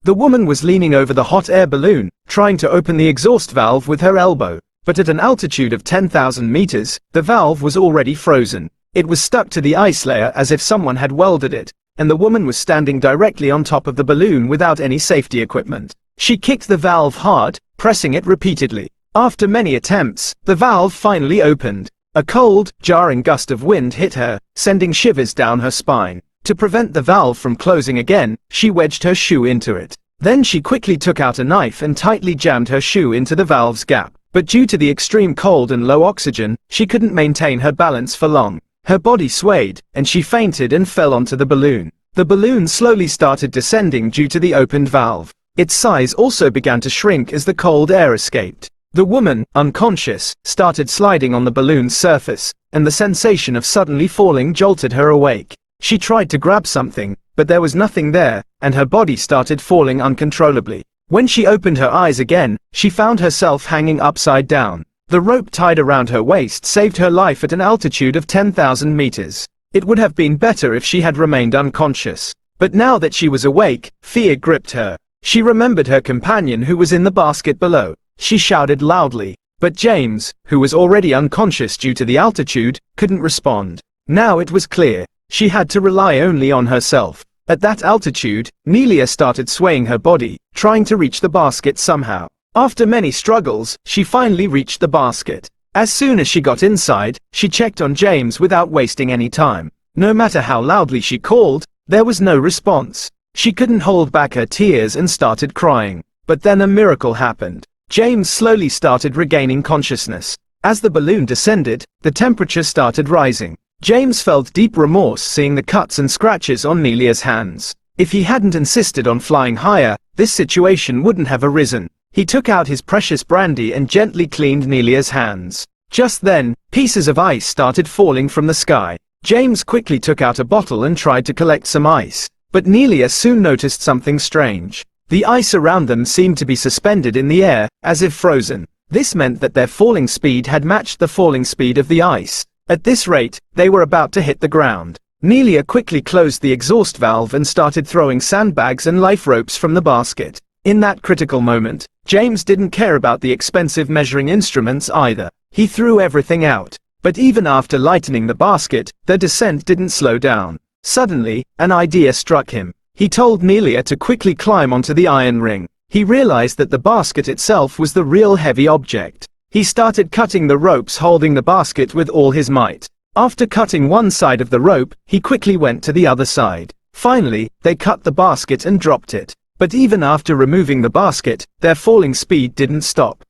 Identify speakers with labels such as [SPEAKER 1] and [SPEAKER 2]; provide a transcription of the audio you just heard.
[SPEAKER 1] The woman was leaning over the hot air balloon, trying to open the exhaust valve with her elbow. But at an altitude of 10,000 meters, the valve was already frozen. It was stuck to the ice layer as if someone had welded it, and the woman was standing directly on top of the balloon without any safety equipment. She kicked the valve hard, pressing it repeatedly. After many attempts, the valve finally opened. A cold, jarring gust of wind hit her, sending shivers down her spine. To prevent the valve from closing again, she wedged her shoe into it. Then she quickly took out a knife and tightly jammed her shoe into the valve's gap. But due to the extreme cold and low oxygen, she couldn't maintain her balance for long. Her body swayed, and she fainted and fell onto the balloon. The balloon slowly started descending due to the opened valve. Its size also began to shrink as the cold air escaped. The woman, unconscious, started sliding on the balloon's surface, and the sensation of suddenly falling jolted her awake. She tried to grab something, but there was nothing there, and her body started falling uncontrollably. When she opened her eyes again, she found herself hanging upside down. The rope tied around her waist saved her life at an altitude of 10,000 meters. It would have been better if she had remained unconscious. But now that she was awake, fear gripped her. She remembered her companion who was in the basket below. She shouted loudly. But James, who was already unconscious due to the altitude, couldn't respond. Now it was clear. She had to rely only on herself. At that altitude, Nelia started swaying her body, trying to reach the basket somehow. After many struggles, she finally reached the basket. As soon as she got inside, she checked on James without wasting any time. No matter how loudly she called, there was no response. She couldn't hold back her tears and started crying. But then a miracle happened. James slowly started regaining consciousness. As the balloon descended, the temperature started rising. James felt deep remorse seeing the cuts and scratches on Nelia's hands. If he hadn't insisted on flying higher, this situation wouldn't have arisen. He took out his precious brandy and gently cleaned Nelia's hands. Just then, pieces of ice started falling from the sky. James quickly took out a bottle and tried to collect some ice. But Nelia soon noticed something strange. The ice around them seemed to be suspended in the air, as if frozen. This meant that their falling speed had matched the falling speed of the ice. At this rate, they were about to hit the ground. Nelia quickly closed the exhaust valve and started throwing sandbags and life ropes from the basket. In that critical moment, James didn't care about the expensive measuring instruments either. He threw everything out. But even after lightening the basket, the descent didn't slow down. Suddenly, an idea struck him. He told Nelia to quickly climb onto the iron ring. He realized that the basket itself was the real heavy object. He started cutting the ropes holding the basket with all his might. After cutting one side of the rope, he quickly went to the other side. Finally, they cut the basket and dropped it. But even after removing the basket, their falling speed didn't stop.